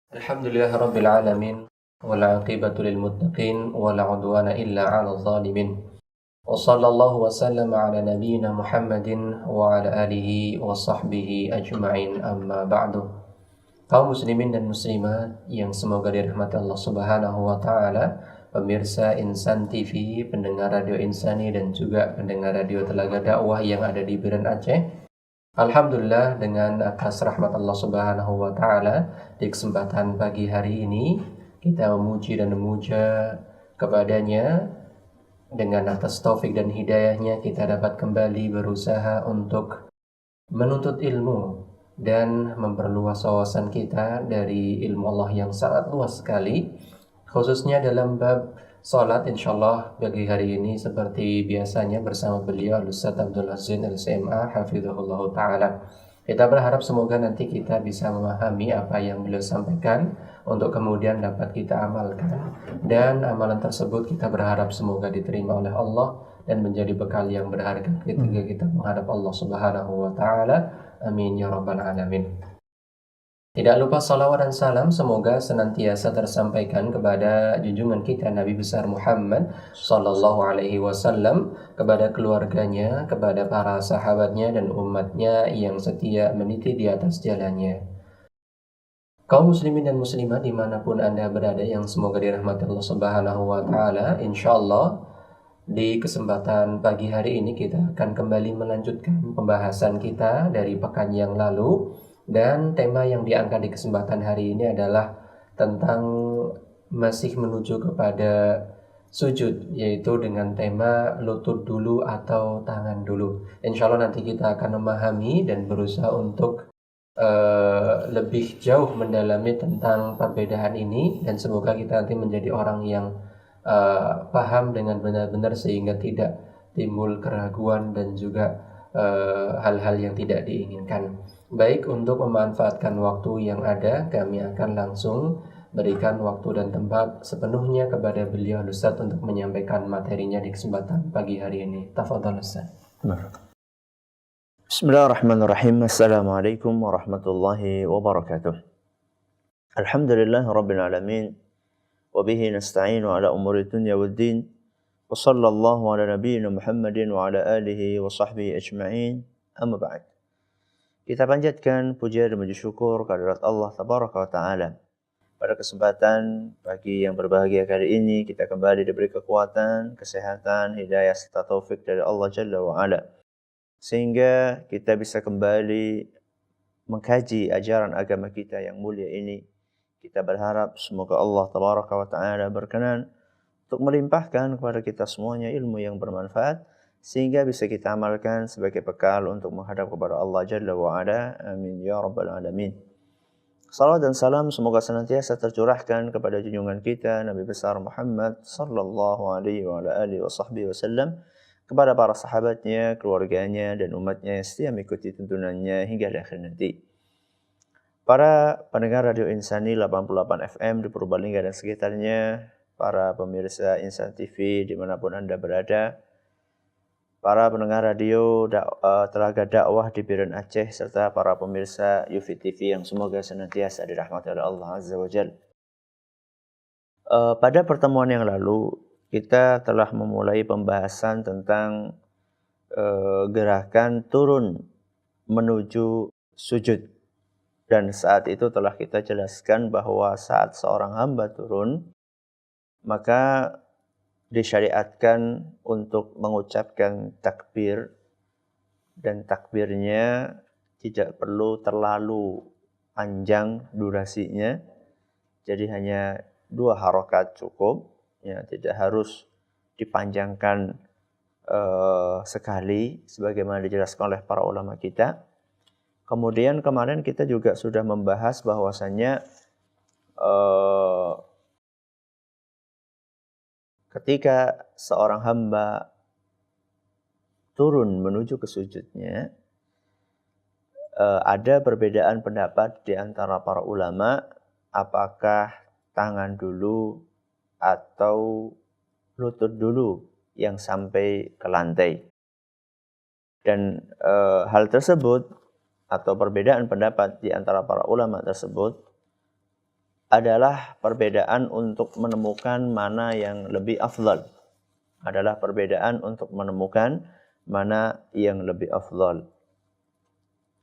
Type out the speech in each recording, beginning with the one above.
Alhamdulillah Rabbil Alamin wal aqibatu lil muttaqin wala udwana illa 'alal zalimin. Wa sallallahu wa sallama ala nabiyyina Muhammadin wa ala alihi wa sahbihi ajma'in amma ba'du. Kaum muslimin dan muslimat yang semoga dirahmati Allah Subhanahu wa taala, pemirsa Insan TV, pendengar Radio Insani dan juga pendengar Radio Telaga Dakwah yang ada di Biren Aceh. Alhamdulillah dengan atas rahmat Allah Subhanahu wa taala di kesempatan pagi hari ini kita memuji dan memuja kepadanya. Dengan atas taufik dan hidayahnya kita dapat kembali berusaha untuk menuntut ilmu dan memperluas wawasan kita dari ilmu Allah yang sangat luas sekali, khususnya dalam bab salat. Insyaallah pagi hari ini seperti biasanya bersama beliau Al-Ustaz Abdul Azin LCMA hafizahullah ta'ala. Kita berharap semoga nanti kita bisa memahami apa yang beliau sampaikan untuk kemudian dapat kita amalkan, dan amalan tersebut kita berharap semoga diterima oleh Allah dan menjadi bekal yang berharga ketika kita menghadap Allah Subhanahu wa taala. Amin ya rabbal alamin. Tidak lupa salawat dan salam semoga senantiasa tersampaikan kepada junjungan kita Nabi besar Muhammad sallallahu alaihi wasallam, kepada keluarganya, kepada para sahabatnya dan umatnya yang setia meniti di atas jalannya. Kaum muslimin dan muslimat dimanapun Anda berada yang semoga dirahmati Allah Subhanahu wa taala, insyaallah di kesempatan pagi hari ini kita akan kembali melanjutkan pembahasan kita dari pekan yang lalu, dan tema yang diangkat di kesempatan hari ini adalah tentang masih menuju kepada sujud, yaitu dengan tema lutut dulu atau tangan dulu. Insya Allah nanti kita akan memahami dan berusaha untuk lebih jauh mendalami tentang perbedaan ini, dan semoga kita nanti menjadi orang yang paham dengan benar-benar sehingga tidak timbul keraguan dan juga hal-hal yang tidak diinginkan. Baik, untuk memanfaatkan waktu yang ada, kami akan langsung berikan waktu dan tempat sepenuhnya kepada beliau Ustaz untuk menyampaikan materinya di kesempatan pagi hari ini. Tafadhal Ustaz. Bismillahirrahmanirrahim. Assalamualaikum warahmatullahi wabarakatuh. Alhamdulillah rabbil alamin. Wa bihi nasta'inu ala umuri dunya waddin. Wa sallallahu ala nabiyyina Muhammadin wa ala alihi wa sahbihi ajma'in. Amma ba'd. Kita panjatkan puja dan puji syukur kehadirat Allah tabaraka wa ta'ala. Pada kesempatan pagi yang berbahagia kali ini kita kembali diberi kekuatan, kesehatan, hidayah serta taufik dari Allah Jalla wa ala, sehingga kita bisa kembali mengkaji ajaran agama kita yang mulia ini. Kita berharap semoga Allah tabaraka wa ta'ala berkenan untuk melimpahkan kepada kita semuanya ilmu yang bermanfaat, sehingga bisa kita amalkan sebagai bekal untuk menghadap kepada Allah Jalla wa ala. Amin ya rabbal alamin. Salawat dan salam semoga senantiasa tercurahkan kepada junjungan kita Nabi besar Muhammad sallallahu alaihi wa ala alihi wa sahbihi wasallam, kepada para sahabatnya, keluarganya dan umatnya yang setia mengikuti tuntunannya hingga akhir nanti. Para pendengar Radio Insani 88 FM di Purbalingga dan sekitarnya, para pemirsa Insan TV dimanapun Anda berada, para pendengar radio Telaga Dakwah di Biren Aceh, serta para pemirsa Yufi TV yang semoga senantiasa dirahmati oleh Allah Azza wa Jalla. Pada pertemuan yang lalu kita telah memulai pembahasan tentang gerakan turun menuju sujud, dan saat itu telah kita jelaskan bahwa saat seorang hamba turun, maka disyariatkan untuk mengucapkan takbir, dan takbirnya tidak perlu terlalu panjang durasinya, jadi hanya 2 harokat cukup, ya, tidak harus dipanjangkan sekali sebagaimana dijelaskan oleh para ulama kita. Kemudian kemarin kita juga sudah membahas bahwasannya ketika seorang hamba turun menuju ke sujudnya, ada perbedaan pendapat di antara para ulama, apakah tangan dulu atau lutut dulu yang sampai ke lantai. Dan hal tersebut atau perbedaan pendapat di antara para ulama tersebut adalah perbedaan untuk menemukan mana yang lebih afdal. Adalah perbedaan untuk menemukan mana yang lebih afdal.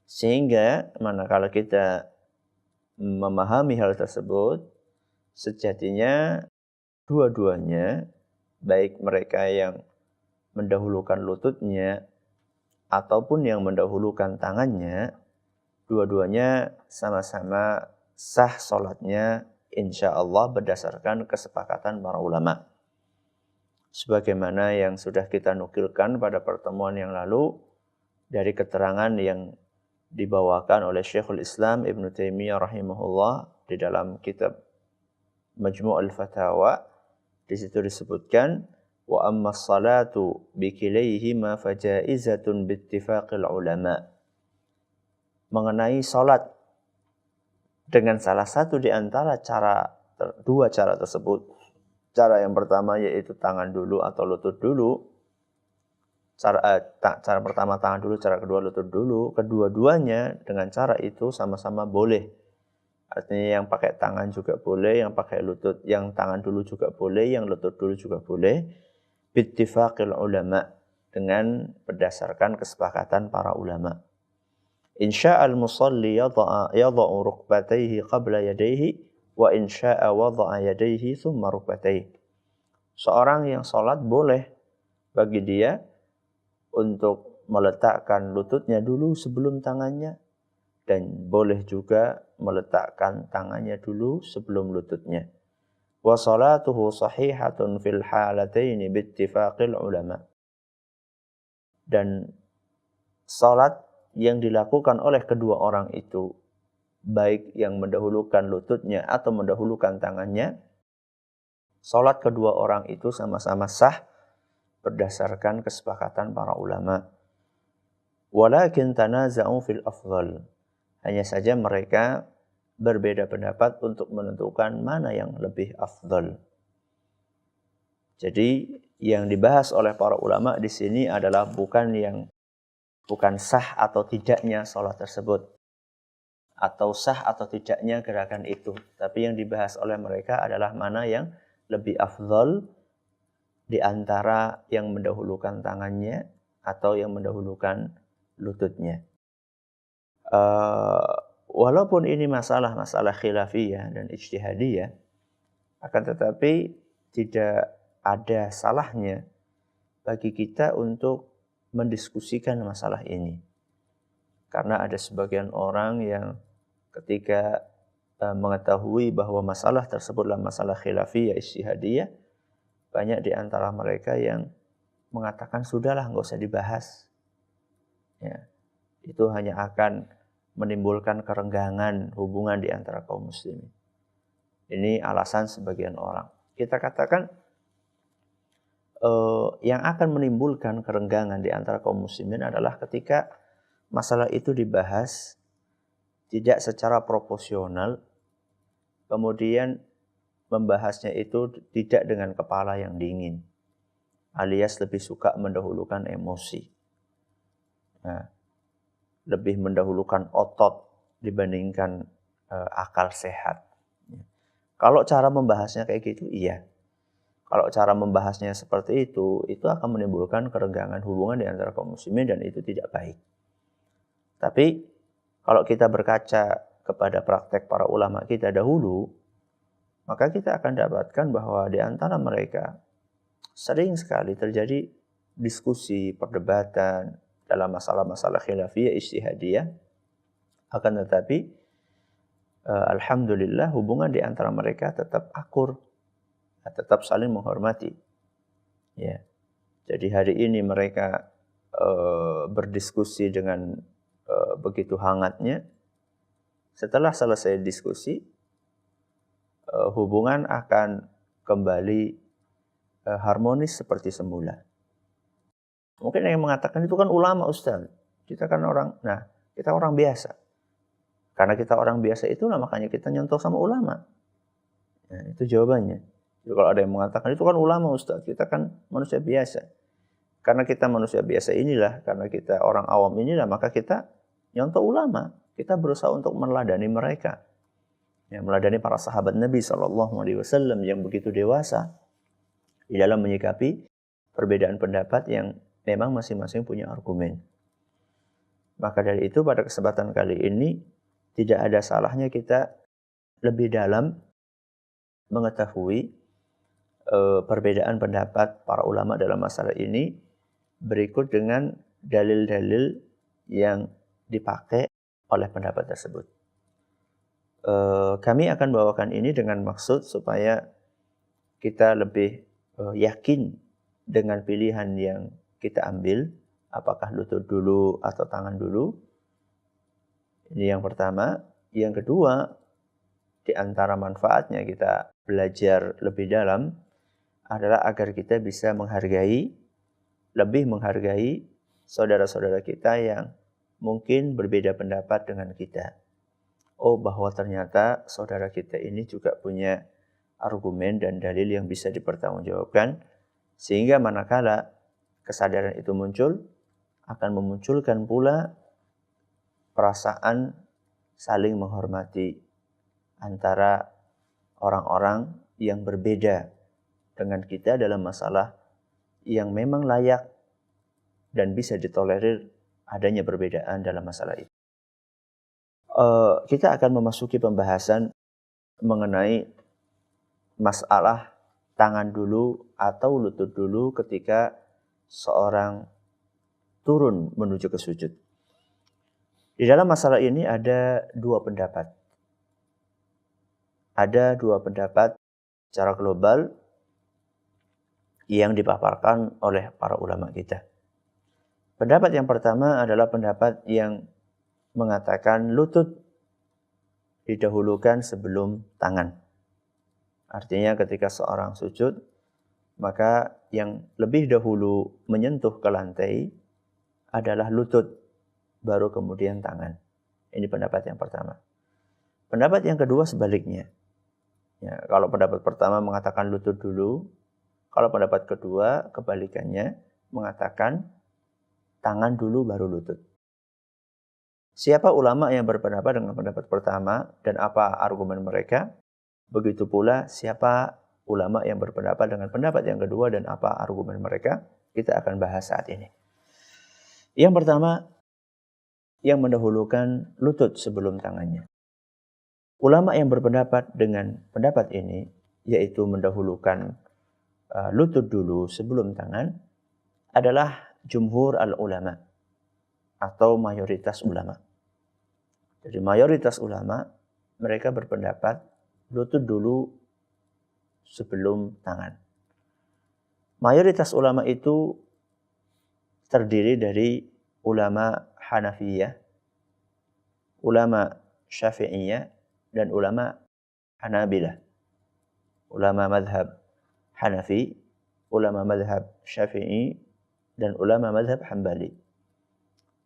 Sehingga manakala kita memahami hal tersebut, sejatinya dua-duanya, baik mereka yang mendahulukan lututnya ataupun yang mendahulukan tangannya, dua-duanya sama-sama sah sholatnya insya Allah berdasarkan kesepakatan para ulama. Sebagaimana yang sudah kita nukilkan pada pertemuan yang lalu dari keterangan yang dibawakan oleh Syekhul Islam Ibn Taimiyah rahimahullah di dalam kitab Majmu' al-Fatawa. Di situ disebutkan wa amma salatu bikilayhima fajaizatun bittifaqil ulama. Mengenai salat dengan salah satu di antara dua cara tersebut. Cara yang pertama yaitu tangan dulu atau lutut dulu. Cara pertama tangan dulu, cara kedua lutut dulu. Kedua-duanya dengan cara itu sama-sama boleh. Artinya yang pakai tangan juga boleh, yang pakai lutut, yang tangan dulu juga boleh, yang lutut dulu juga boleh. Bittifaqil ulama, dengan berdasarkan kesepakatan para ulama. Insya'al musalli yadha'u rukbatayhi qabla yadayhi wa insya'a wada'a yadayhi thumma rukbatayhi. Seorang yang sholat boleh bagi dia untuk meletakkan lututnya dulu sebelum tangannya, dan boleh juga meletakkan tangannya dulu sebelum lututnya. Wa salatuhu sahihatun fil halataini bittifaqil ulama. Dan salat yang dilakukan oleh kedua orang itu, baik yang mendahulukan lututnya atau mendahulukan tangannya, salat kedua orang itu sama-sama sah berdasarkan kesepakatan para ulama. Walakin tanaza'u fil afdal. Hanya saja mereka berbeda pendapat untuk menentukan mana yang lebih afdal. Jadi yang dibahas oleh para ulama di sini adalah bukan sah atau tidaknya salat tersebut, atau sah atau tidaknya gerakan itu, tapi yang dibahas oleh mereka adalah mana yang lebih afdal di antara yang mendahulukan tangannya atau yang mendahulukan lututnya. Walaupun ini masalah khilafiyah dan ijtihadiyah, akan tetapi tidak ada salahnya bagi kita untuk mendiskusikan masalah ini. Karena ada sebagian orang yang ketika mengetahui bahwa masalah tersebutlah masalah khilafiyah ijtihadiyah, banyak di antara mereka yang mengatakan sudahlah, nggak usah dibahas. Ya, itu hanya akan menimbulkan kerenggangan hubungan di antara kaum muslimin. Ini alasan sebagian orang. Kita katakan yang akan menimbulkan kerenggangan di antara kaum muslimin adalah ketika masalah itu dibahas tidak secara proporsional, kemudian membahasnya itu tidak dengan kepala yang dingin, alias lebih suka mendahulukan emosi. Nah, lebih mendahulukan otot dibandingkan akal sehat. Kalau cara membahasnya kayak gitu, iya. Kalau cara membahasnya seperti itu akan menimbulkan kerenggangan hubungan di antara kaum muslimin dan itu tidak baik. Tapi kalau kita berkaca kepada praktek para ulama kita dahulu, maka kita akan dapatkan bahwa di antara mereka sering sekali terjadi diskusi, perdebatan dalam masalah-masalah khilafiyah ijtihadiyah. Akan tetapi alhamdulillah hubungan di antara mereka tetap akur, tetap saling menghormati. Ya. Jadi hari ini mereka berdiskusi dengan begitu hangatnya. Setelah selesai diskusi, hubungan akan kembali harmonis seperti semula. Mungkin yang mengatakan itu kan ulama, Ustaz. Kita kan kita orang biasa. Karena kita orang biasa itulah makanya kita nyontoh sama ulama. Nah, itu jawabannya. Jadi kalau ada yang mengatakan itu kan ulama, Ustaz, kita kan manusia biasa. Karena kita manusia biasa inilah, karena kita orang awam inilah, maka kita nyontoh ulama. Kita berusaha untuk meneladani mereka. yang meladani para sahabat Nabi SAW yang begitu dewasa di dalam menyikapi perbedaan pendapat yang memang masing-masing punya argumen. Maka dari itu pada kesempatan kali ini tidak ada salahnya kita lebih dalam mengetahui perbedaan pendapat para ulama dalam masalah ini berikut dengan dalil-dalil yang dipakai oleh pendapat tersebut. Kami akan bawakan ini dengan maksud supaya kita lebih yakin dengan pilihan yang kita ambil, apakah lutut dulu atau tangan dulu. Ini yang pertama. Yang kedua, di antara manfaatnya kita belajar lebih dalam adalah agar kita bisa lebih menghargai saudara-saudara kita yang mungkin berbeda pendapat dengan kita. Oh, bahwa ternyata saudara kita ini juga punya argumen dan dalil yang bisa dipertanggungjawabkan, sehingga manakala kesadaran itu muncul, akan memunculkan pula perasaan saling menghormati antara orang-orang yang berbeda dengan kita dalam masalah yang memang layak dan bisa ditolerir adanya perbedaan dalam masalah itu. Kita akan memasuki pembahasan mengenai masalah tangan dulu atau lutut dulu ketika seorang turun menuju ke sujud. Di dalam masalah ini ada dua pendapat. Ada dua pendapat secara global yang dipaparkan oleh para ulama kita. Pendapat yang pertama adalah pendapat yang mengatakan lutut didahulukan sebelum tangan. Artinya ketika seorang sujud, maka yang lebih dahulu menyentuh ke lantai adalah lutut, baru kemudian tangan. Ini pendapat yang pertama. Pendapat yang kedua sebaliknya. Ya, kalau pendapat pertama mengatakan lutut dulu, kalau pendapat kedua kebalikannya mengatakan tangan dulu baru lutut. Siapa ulama yang berpendapat dengan pendapat pertama dan apa argumen mereka? Begitu pula siapa ulama yang berpendapat dengan pendapat yang kedua dan apa argumen mereka? Kita akan bahas saat ini. Yang pertama, yang mendahulukan lutut sebelum tangannya. Ulama yang berpendapat dengan pendapat ini, yaitu mendahulukan lutut dulu sebelum tangan, adalah jumhur al-ulama atau mayoritas ulama. Jadi mayoritas ulama mereka berpendapat lutut dulu sebelum tangan. Mayoritas ulama itu terdiri dari ulama Hanafiyah, ulama Syafi'iyah, dan ulama Hanabilah. Ulama madhab Hanafi, ulama madhab Syafi'i, dan ulama madhab Hambali.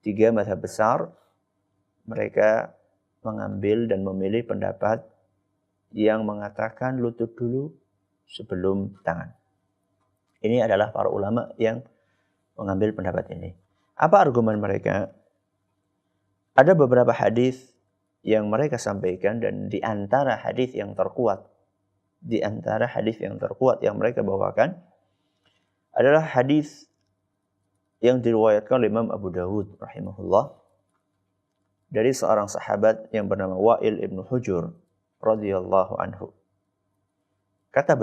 Tiga madhab besar, mereka mengambil dan memilih pendapat yang mengatakan lutut dulu sebelum tangan. Ini adalah para ulama yang mengambil pendapat ini. Apa argumen mereka? Ada beberapa hadis yang mereka sampaikan dan di antara hadis yang terkuat, yang mereka bawakan adalah hadis yang diriwayatkan oleh Imam Abu Dawud rahimahullah dari seorang sahabat yang bernama Wa'il ibn Hujur radhiyallahu anhu. Kata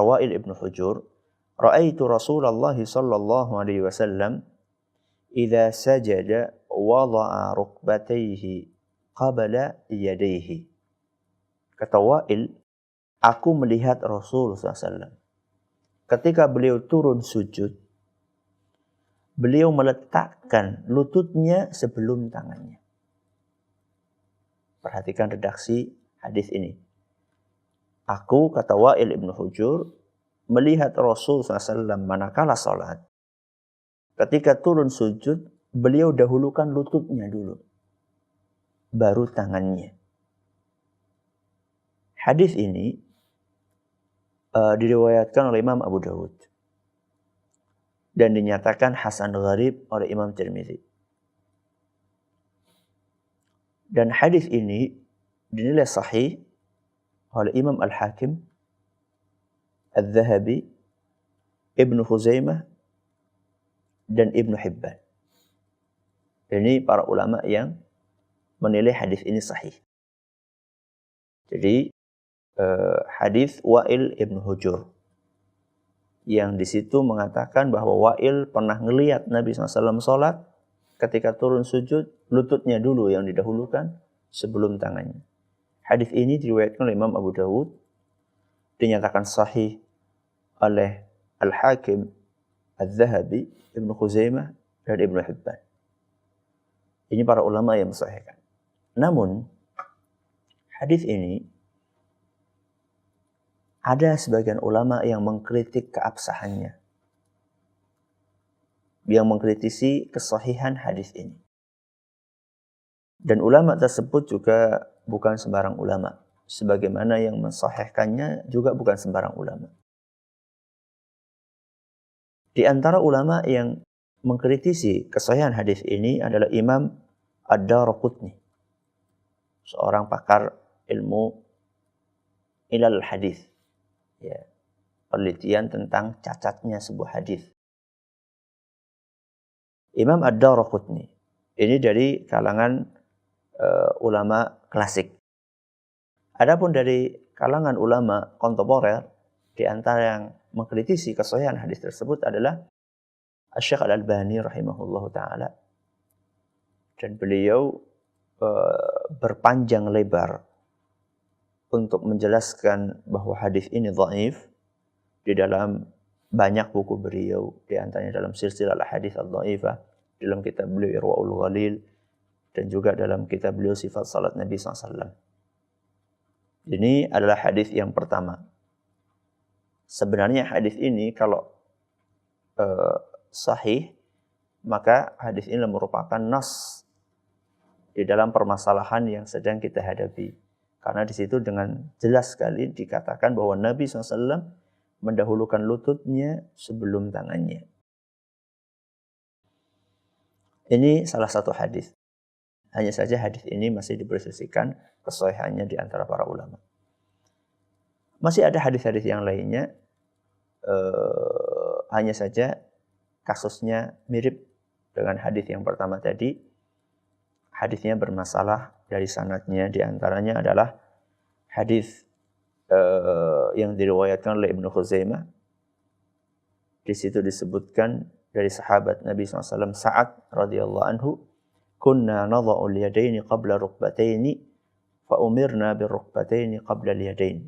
Wa'il ibn Hujur, "Ra'aitu Rasulullah sallallahu alaihi wasallam idza sajada wada'a rukbatayhi qabla yadayhi." Kata Wa'il, aku melihat Rasul SAW ketika beliau turun sujud, beliau meletakkan lututnya sebelum tangannya. Perhatikan redaksi hadis ini. Aku, kata Wa'il ibn Hujur, melihat Rasul SAW manakala salat. Ketika turun sujud, beliau dahulukan lututnya dulu, baru tangannya. Hadis ini diriwayatkan oleh Imam Abu Dawud dan dinyatakan hasan gharib oleh Imam Tirmidzi. Dan hadis ini dinilai sahih oleh Imam Al-Hakim, Al-Dhahabi, Ibnu Khuzaimah, dan Ibnu Hibban. Ini para ulama yang menilai hadis ini sahih. Jadi hadis Wa'il Ibnu Hujur yang di situ mengatakan bahwa Wa'il pernah ngelihat Nabi SAW sholat, ketika turun sujud lututnya dulu yang didahulukan sebelum tangannya. Hadis ini diriwayatkan oleh Imam Abu Dawud, dinyatakan sahih oleh Al-Hakim, Al-Dhahabi, Ibnu Khuzaimah, dan Ibnu Hibban. Ini para ulama yang mensahihkan. Namun hadis ini ada sebagian ulama yang mengkritik keabsahannya, yang mengkritisi kesahihan hadis ini. Dan ulama tersebut juga bukan sembarang ulama, sebagaimana yang mensahihkannya juga bukan sembarang ulama. Di antara ulama yang mengkritisi kesahihan hadis ini adalah Imam Ad-Daraqutni, seorang pakar ilmu ilal hadis, ya, penelitian tentang cacatnya sebuah hadis. Imam Ad-Daraqutni ini dari kalangan ulama klasik. Adapun dari kalangan ulama kontemporer, di antara yang mengkritisi kesahihan hadis tersebut adalah Asy-Syaikh Al-Albani rahimahullahu taala. Dan beliau berpanjang lebar untuk menjelaskan bahwa hadis ini dhaif di dalam banyak buku beliau, di antaranya dalam Silsilah Al-Hadits Adh-Dhaifah, dalam kitab beliau Irwaul Ghalil, dan juga dalam kitab beliau Sifat Salat Nabi SAW. Ini adalah hadis yang pertama. Sebenarnya hadis ini kalau sahih, maka hadis ini merupakan nas di dalam permasalahan yang sedang kita hadapi. Karena di situ dengan jelas sekali dikatakan bahwa Nabi SAW mendahulukan lututnya sebelum tangannya. Ini salah satu hadis. Hanya saja hadis ini masih diperselisihkan kesahihannya di antara para ulama. Masih ada hadis-hadis yang lainnya, hanya saja kasusnya mirip dengan hadis yang pertama tadi. Hadisnya bermasalah dari sanadnya, di antaranya adalah hadis yang diriwayatkan oleh Ibnu Khuzaimah. Di situ disebutkan dari sahabat Nabi SAW Sa'ad radhiyallahu anhu, kunna nadha'ul yadaini qabla rukbataini fa umirna birrukbataini qabla al-yadain.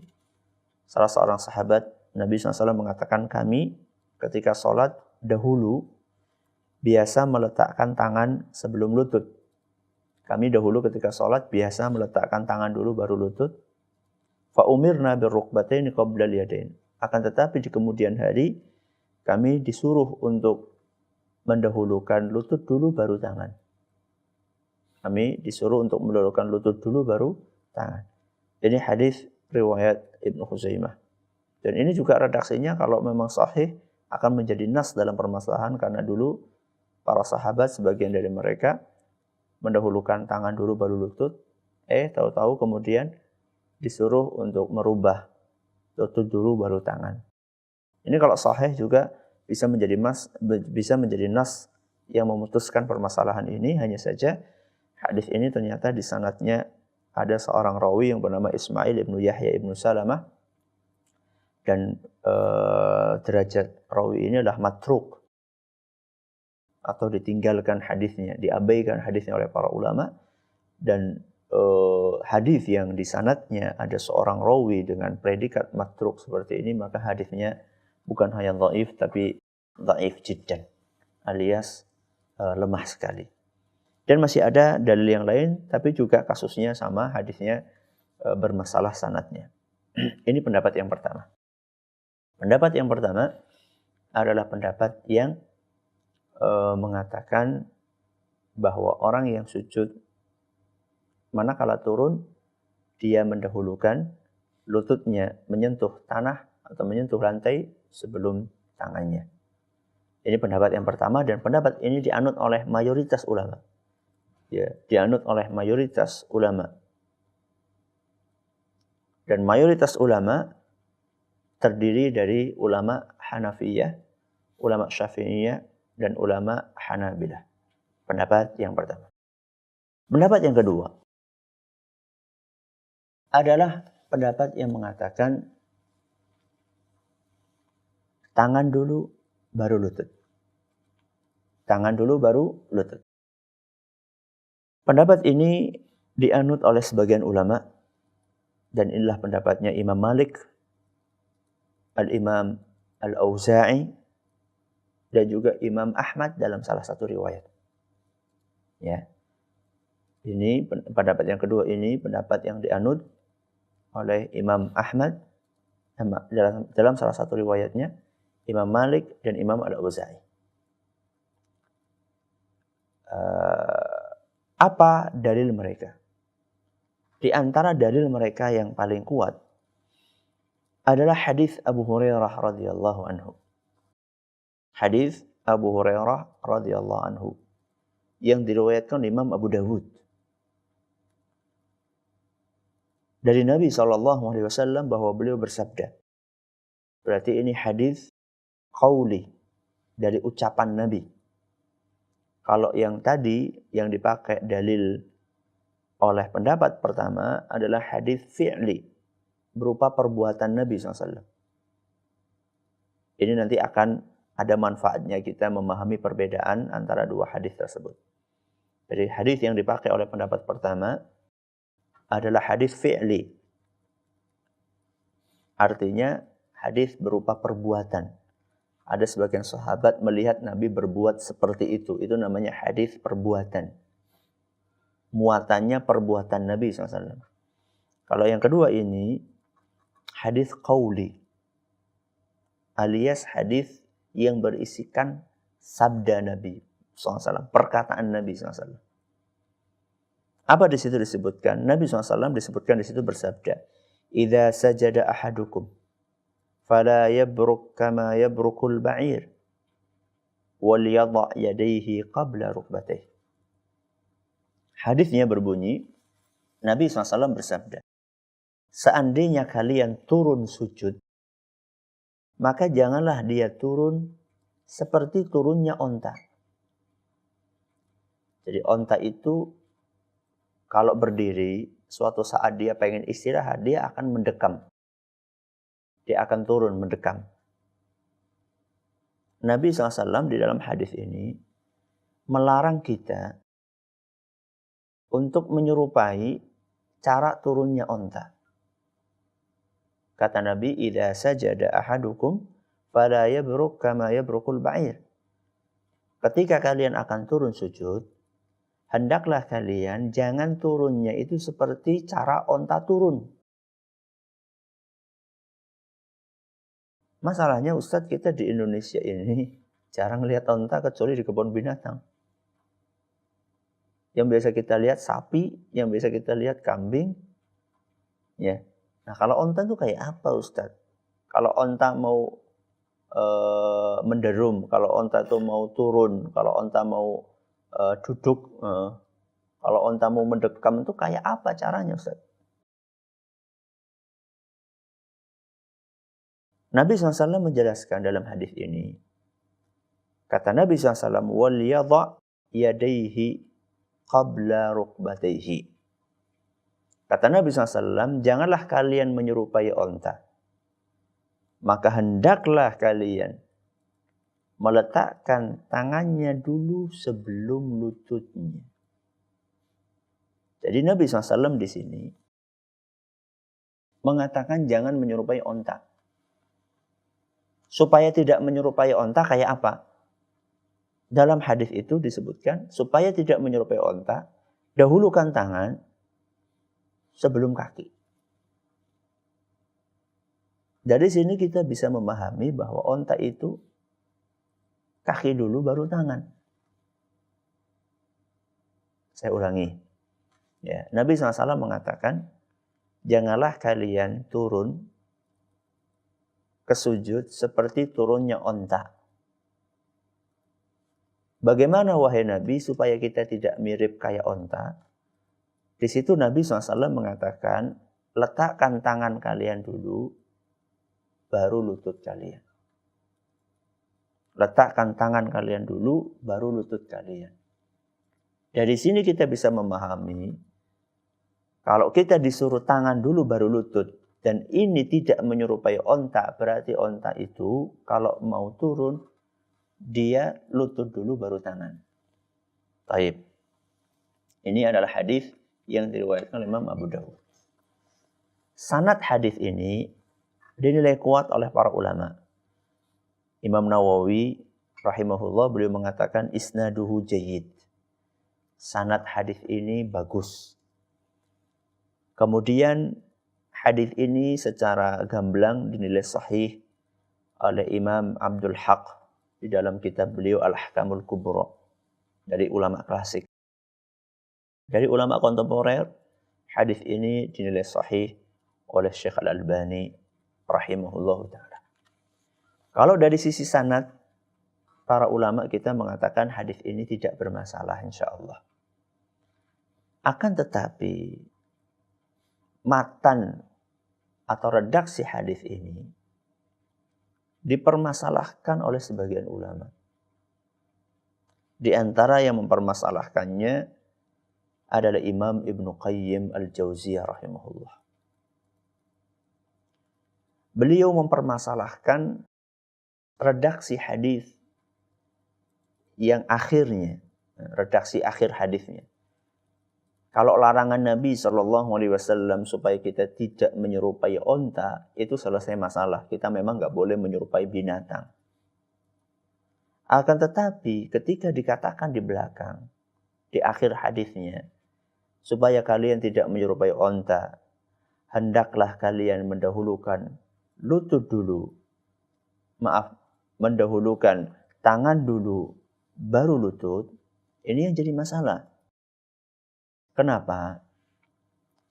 Salah seorang sahabat Nabi SAW mengatakan, kami ketika sholat dahulu biasa meletakkan tangan sebelum lutut. Kami dahulu ketika sholat biasa meletakkan tangan dulu baru lutut. Fa umirna birrukbataini qabla al-yadain. Akan tetapi di kemudian hari kami disuruh untuk mendahulukan lutut dulu baru tangan. Kami disuruh untuk mendahulukan lutut dulu baru tangan. Ini hadis riwayat Ibnu Khuzaimah. Dan ini juga redaksinya kalau memang sahih akan menjadi nas dalam permasalahan, karena dulu para sahabat sebagian dari mereka mendahulukan tangan dulu baru lutut, tahu-tahu kemudian disuruh untuk merubah lutut dulu baru tangan. Ini kalau sahih juga bisa menjadi nas yang memutuskan permasalahan ini. Hanya saja hadis ini ternyata di sanadnya ada seorang rawi yang bernama Ismail ibnu Yahya ibnu Salamah, dan derajat rawi ini adalah matruk, atau ditinggalkan hadisnya, diabaikan hadisnya oleh para ulama. Dan hadis yang di sanadnya ada seorang rawi dengan predikat matruk seperti ini, maka hadisnya bukan hanya dhaif tapi dhaif jiddan, alias lemah sekali. Dan masih ada dalil yang lain, tapi juga kasusnya sama, hadisnya bermasalah sanadnya. Ini pendapat yang pertama. Pendapat yang pertama adalah pendapat yang mengatakan bahwa orang yang sujud manakala turun, dia mendahulukan lututnya menyentuh tanah atau menyentuh lantai sebelum tangannya. Ini pendapat yang pertama, dan pendapat ini dianut oleh mayoritas ulama. Ya, dianut oleh mayoritas ulama. Dan mayoritas ulama terdiri dari ulama Hanafiyah, ulama Syafi'iyah, dan ulama Hanabilah. Pendapat yang pertama. Pendapat yang kedua adalah pendapat yang mengatakan tangan dulu baru lutut. Tangan dulu baru lutut. Pendapat ini dianut oleh sebagian ulama, dan inilah pendapatnya Imam Malik, Al-Imam Al-Auza'i, dan juga Imam Ahmad dalam salah satu riwayat. Ya. Ini pendapat yang kedua, ini pendapat yang dianut oleh Imam Ahmad dalam salah satu riwayatnya, Imam Malik dan Imam Al-Auza'i. Apa dalil mereka? Di antara dalil mereka yang paling kuat adalah hadis Abu Hurairah radhiyallahu anhu. Hadis Abu Hurairah radhiyallahu anhu yang diriwayatkan Imam Abu Dawud. Dari Nabi SAW bahwa beliau bersabda. Berarti ini hadis qauli, dari ucapan Nabi. Kalau yang tadi yang dipakai dalil oleh pendapat pertama adalah hadis fi'li, berupa perbuatan Nabi SAW. Ini nanti akan ada manfaatnya kita memahami perbedaan antara dua hadis tersebut. Jadi hadis yang dipakai oleh pendapat pertama adalah hadis fi'li. Artinya hadis berupa perbuatan. Ada sebagian sahabat melihat Nabi berbuat seperti itu. Itu namanya hadis perbuatan. Muatannya perbuatan Nabi SAW. Kalau yang kedua ini hadis qauli, alias hadis yang berisikan sabda Nabi SAW, perkataan Nabi SAW. Apa di situ disebutkan? Nabi SAW disebutkan di situ bersabda, "Idza sajada ahadukum fala yabruk kama yabrukul ba'ir wal yadha' yadayhi qabla rukbatayhi." Hadisnya berbunyi, Nabi SAW bersabda, seandainya kalian turun sujud, maka janganlah dia turun seperti turunnya onta. Jadi onta itu kalau berdiri, suatu saat dia pengen istirahat, dia akan mendekam. Dia akan turun mendekam. Nabi SAW di dalam hadis ini melarang kita untuk menyerupai cara turunnya onta. Kata Nabi, "Idza sajada ahadukum fala yabruk kama yabrukul ba'ir." Ketika kalian akan turun sujud, hendaklah kalian jangan turunnya itu seperti cara onta turun. Masalahnya Ustadz, kita di Indonesia ini jarang lihat onta kecuali di kebun binatang. Yang biasa kita lihat sapi, yang biasa kita lihat kambing. Ya. Nah, kalau onta itu kayak apa Ustadz? Kalau onta mau menderum, kalau onta itu mau turun, kalau onta mau duduk, kalau onta mau mendekam itu kayak apa caranya Ustaz? Nabi SAW menjelaskan dalam hadis ini. Kata Nabi SAW, "Wal yadha' yadayhi qabla rukbatayhi." Kata Nabi SAW, janganlah kalian menyerupai onta. Maka hendaklah kalian meletakkan tangannya dulu sebelum lututnya. Jadi Nabi SAW di sini mengatakan jangan menyerupai onta. Supaya tidak menyerupai onta kayak apa? Dalam hadis itu disebutkan supaya tidak menyerupai onta, dahulukan tangan sebelum kaki. Dari sini kita bisa memahami bahwa onta itu kaki dulu baru tangan. Saya ulangi. Ya, Nabi SAW mengatakan, janganlah kalian turun ke sujud seperti turunnya onta. Bagaimana wahai Nabi supaya kita tidak mirip kayak onta? Di situ Nabi SAW mengatakan, letakkan tangan kalian dulu, baru lutut kalian. Letakkan tangan kalian dulu, baru lutut kalian. Dari sini kita bisa memahami, kalau kita disuruh tangan dulu baru lutut, dan ini tidak menyerupai onta, berarti onta itu kalau mau turun, dia lutut dulu baru tangan. Taib. Ini adalah hadis yang diriwayatkan oleh Imam Abu Dawud. Sanad hadis ini dinilai kuat oleh para ulama. Imam Nawawi rahimahullah beliau mengatakan isnaduhu jayyid. Sanad hadis ini bagus. Kemudian hadis ini secara gamblang dinilai sahih oleh Imam Abdul Haq di dalam kitab beliau Al-Ahkamul Kubra dari ulama klasik. Dari ulama kontemporer, hadis ini dinilai sahih oleh Syekh Al-Albani rahimahullah ta'ala. Kalau dari sisi sanad, para ulama kita mengatakan hadis ini tidak bermasalah insyaAllah. Akan tetapi, matan atau redaksi hadis ini dipermasalahkan oleh sebagian ulama. Di antara yang mempermasalahkannya adalah Imam Ibnu Qayyim Al-Jauziyah rahimahullah. Beliau mempermasalahkan redaksi hadis yang akhirnya, redaksi akhir hadisnya. Kalau larangan Nabi SAW supaya kita tidak menyerupai onta, itu selesai masalah. Kita memang nggak boleh menyerupai binatang. Akan tetapi ketika dikatakan di belakang, di akhir hadisnya, supaya kalian tidak menyerupai onta, hendaklah kalian mendahulukan lutut dulu. Mendahulukan tangan dulu, baru lutut. Ini yang jadi masalah. Kenapa?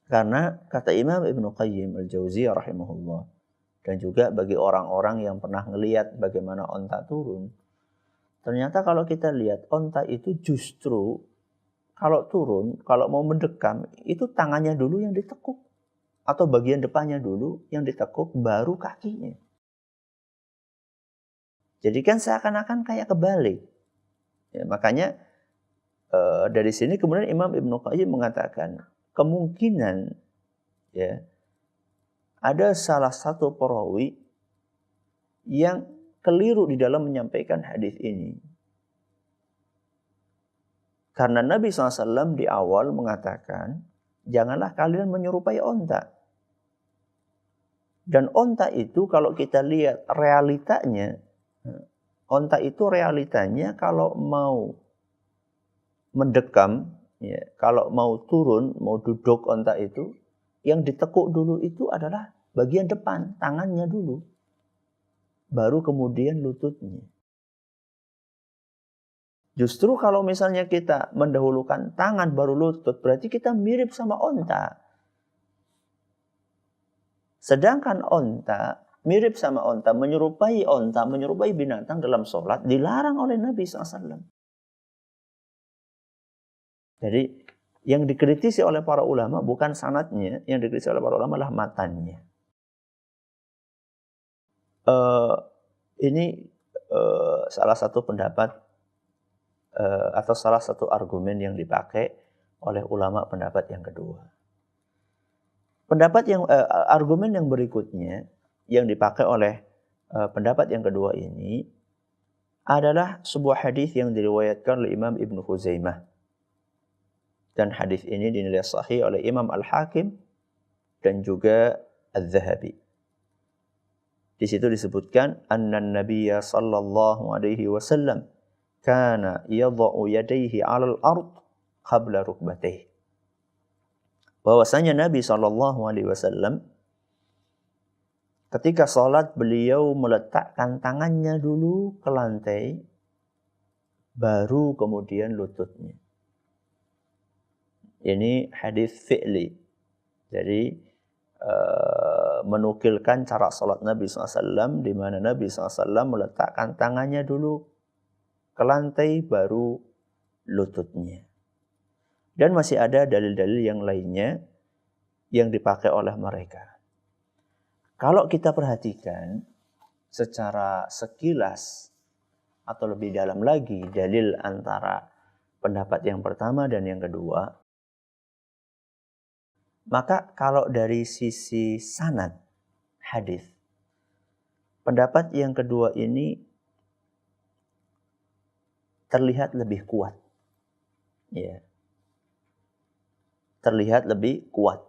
Karena kata Imam Ibnu Qayyim Al-Jauziyah rahimahullah, dan juga bagi orang-orang yang pernah ngelihat bagaimana onta turun, ternyata kalau kita lihat onta itu justru kalau turun, kalau mau mendekam, itu tangannya dulu yang ditekuk. Atau bagian depannya dulu yang ditekuk, baru kakinya. Jadi kan seakan-akan kayak kebalik. Ya, makanya dari sini kemudian Imam Ibnu Qayyim mengatakan, kemungkinan ya ada salah satu perawi yang keliru di dalam menyampaikan hadis ini. Karena Nabi SAW di awal mengatakan, janganlah kalian menyerupai onta. Dan onta itu kalau kita lihat realitanya, onta itu realitanya kalau mau mendekam, ya, kalau mau turun, mau duduk onta itu, yang ditekuk dulu itu adalah bagian depan, tangannya dulu. Baru kemudian lututnya. Justru kalau misalnya kita mendahulukan tangan baru lutut, berarti kita mirip sama onta. Sedangkan onta, mirip sama onta, menyerupai binatang dalam sholat, dilarang oleh Nabi SAW. Jadi, yang dikritisi oleh para ulama bukan sanadnya, yang dikritisi oleh para ulama adalah matannya. Ini salah satu pendapat atau salah satu argumen yang dipakai oleh ulama pendapat yang kedua. Argumen yang berikutnya yang dipakai oleh pendapat yang kedua ini adalah sebuah hadis yang diriwayatkan oleh Imam Ibnu Khuzaimah. Dan hadis ini dinilai sahih oleh Imam Al-Hakim dan juga Al-Zahabi. Di situ disebutkan annan Nabiyya sallallahu alaihi wasallam kana yadha'u yadayhi 'alal ard qabla rukbatayhi. Bahwasanya Nabi sallallahu alaihi wasallam ketika salat beliau meletakkan tangannya dulu ke lantai, baru kemudian lututnya. Ini hadis fi'li. Jadi menukilkan cara salat Nabi SAW, di mana Nabi SAW meletakkan tangannya dulu ke lantai, baru lututnya. Dan masih ada dalil-dalil yang lainnya yang dipakai oleh mereka. Kalau kita perhatikan secara sekilas atau lebih dalam lagi dalil antara pendapat yang pertama dan yang kedua, maka kalau dari sisi sanad hadis, pendapat yang kedua ini terlihat lebih kuat. Ya. Terlihat lebih kuat.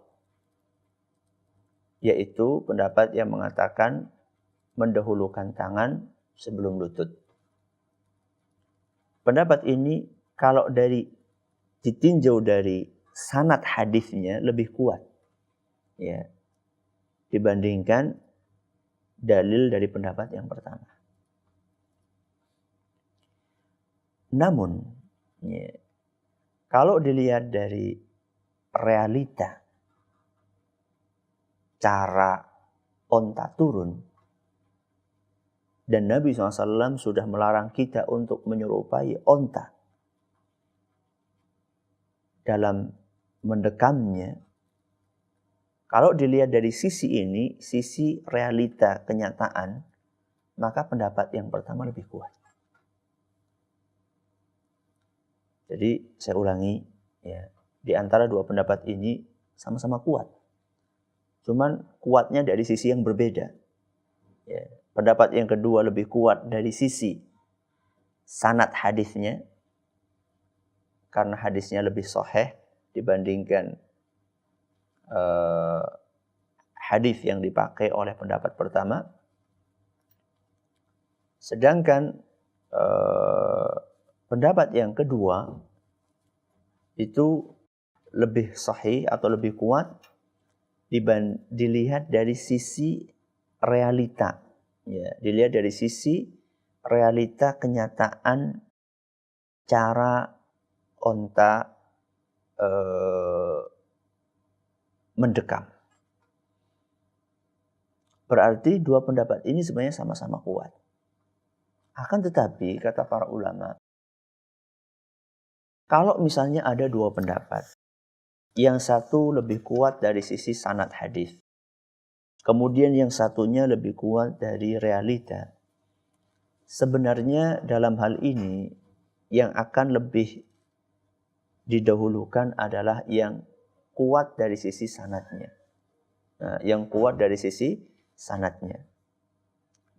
Yaitu pendapat yang mengatakan mendahulukan tangan sebelum lutut. Pendapat ini kalau ditinjau dari sanad hadisnya lebih kuat, ya, dibandingkan dalil dari pendapat yang pertama. Namun, ya, kalau dilihat dari realita cara onta turun, dan Nabi SAW sudah melarang kita untuk menyerupai onta dalam mendekamnya. Kalau dilihat dari sisi ini, sisi realita kenyataan, maka pendapat yang pertama lebih kuat. Jadi saya ulangi, ya, di antara dua pendapat ini sama-sama kuat. Cuman kuatnya dari sisi yang berbeda. Ya. Pendapat yang kedua lebih kuat dari sisi sanad hadisnya, karena hadisnya lebih sahih dibandingkan hadis yang dipakai oleh pendapat pertama. Sedangkan pendapat yang kedua itu lebih sahih atau lebih kuat dilihat dari sisi realita. Ya, dilihat dari sisi realita kenyataan cara onta mendekam. Berarti dua pendapat ini sebenarnya sama-sama kuat. Akan tetapi, kata para ulama, kalau misalnya ada dua pendapat, yang satu lebih kuat dari sisi sanad hadis, kemudian yang satunya lebih kuat dari realita, sebenarnya dalam hal ini yang akan lebih didahulukan adalah yang kuat dari sisi sanadnya. Nah, yang kuat dari sisi sanadnya.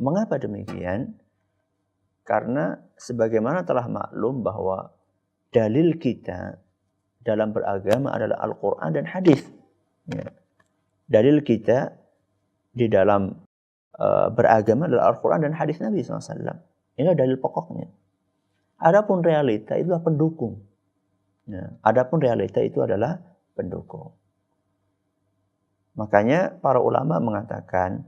Mengapa demikian? Karena sebagaimana telah maklum bahwa dalil kita dalam beragama adalah Al-Quran dan hadis. Ya. Dalil kita di dalam beragama adalah Al-Quran dan hadis Nabi SAW. Ini dalil pokoknya. Adapun realita itu adalah pendukung. Ya. Adapun realita itu adalah pendukung. Makanya para ulama mengatakan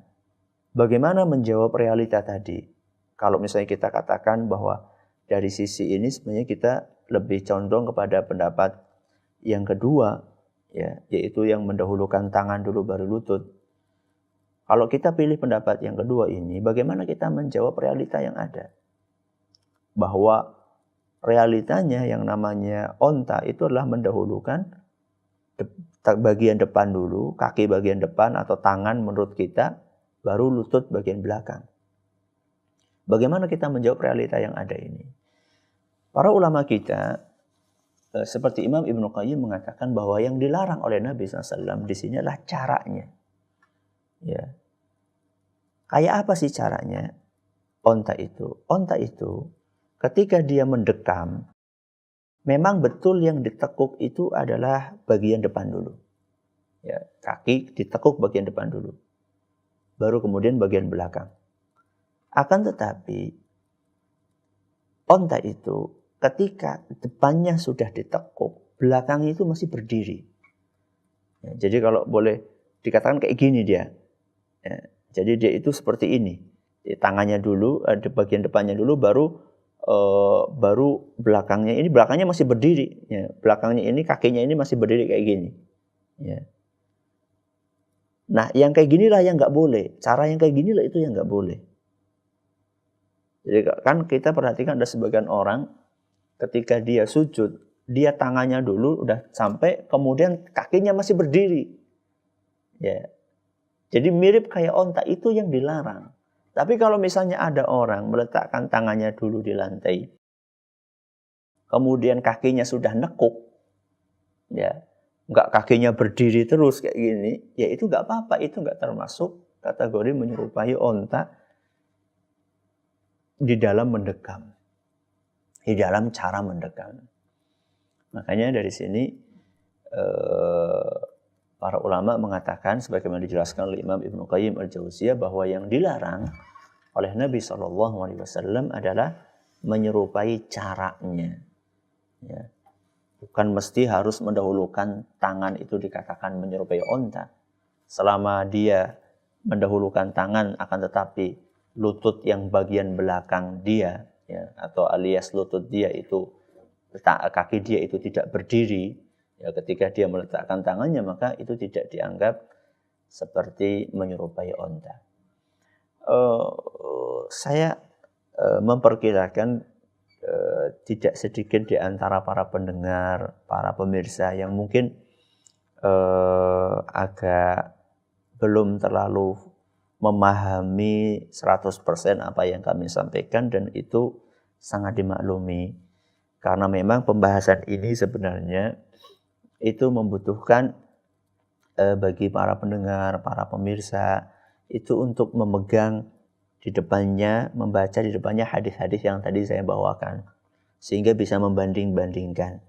bagaimana menjawab realita tadi. Kalau misalnya kita katakan bahwa dari sisi ini sebenarnya kita lebih condong kepada pendapat yang kedua, ya, yaitu yang mendahulukan tangan dulu baru lutut. Kalau kita pilih pendapat yang kedua ini, bagaimana kita menjawab realita yang ada? Bahwa realitanya yang namanya onta itu adalah mendahulukan bagian depan dulu, kaki bagian depan atau tangan menurut kita, baru lutut bagian belakang. Bagaimana kita menjawab realita yang ada ini? Para ulama kita, seperti Imam Ibnu Qayyim mengatakan bahwa yang dilarang oleh Nabi SAW di sini adalah caranya. Ya. Kayak apa sih caranya? Onta itu ketika dia mendekam, memang betul yang ditekuk itu adalah bagian depan dulu. Ya, kaki ditekuk bagian depan dulu. Baru kemudian bagian belakang. Akan tetapi, onta itu ketika depannya sudah ditekuk, belakangnya itu masih berdiri. Ya, jadi kalau boleh dikatakan kayak gini dia. Ya, jadi dia itu seperti ini. Jadi, tangannya dulu, di bagian depannya dulu, baru belakangnya ini, belakangnya masih berdiri. Ya, belakangnya ini, kakinya ini masih berdiri kayak gini. Ya. Nah, yang kayak ginilah yang nggak boleh. Cara yang kayak ginilah itu yang nggak boleh. Jadi kan kita perhatikan ada sebagian orang ketika dia sujud, dia tangannya dulu udah sampai, kemudian kakinya masih berdiri. Ya. Jadi mirip kayak onta itu yang dilarang. Tapi kalau misalnya ada orang meletakkan tangannya dulu di lantai, kemudian kakinya sudah nekuk, ya, nggak kakinya berdiri terus kayak gini, ya itu nggak apa-apa, itu nggak termasuk kategori menyerupai onta di dalam mendekam, di dalam cara mendekam. Makanya dari sini para ulama mengatakan, sebagaimana dijelaskan oleh Imam Ibnu Qayyim al-Jauziyah, bahwa yang dilarang oleh Nabi SAW adalah menyerupai caranya. Ya. Bukan mesti harus mendahulukan tangan itu dikatakan menyerupai onta. Selama dia mendahulukan tangan, akan tetapi lutut yang bagian belakang dia, ya, atau alias lutut dia itu, kaki dia itu tidak berdiri, ya, ketika dia meletakkan tangannya, maka itu tidak dianggap seperti menyerupai onta. Saya memperkirakan tidak sedikit di antara para pendengar, para pemirsa yang mungkin agak belum terlalu memahami 100% apa yang kami sampaikan, dan itu sangat dimaklumi. Karena memang pembahasan ini sebenarnya itu membutuhkan bagi para pendengar, para pemirsa, itu untuk memegang di depannya, membaca di depannya hadis-hadis yang tadi saya bawakan, sehingga bisa membanding-bandingkan.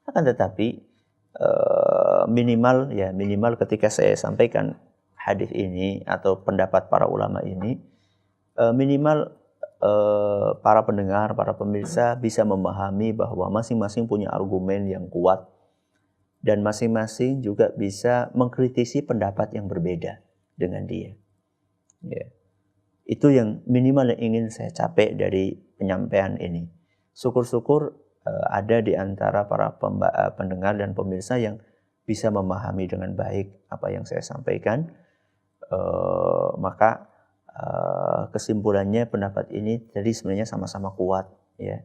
Akan tetapi minimal ketika saya sampaikan hadis ini atau pendapat para ulama ini, minimal para pendengar, para pemirsa bisa memahami bahwa masing-masing punya argumen yang kuat, dan masing-masing juga bisa mengkritisi pendapat yang berbeda dengan dia. Ya. Itu yang minimal yang ingin saya capai dari penyampaian ini. Syukur-syukur ada di antara para pendengar dan pemirsa yang bisa memahami dengan baik apa yang saya sampaikan. Maka kesimpulannya pendapat ini jadi sebenarnya sama-sama kuat, ya.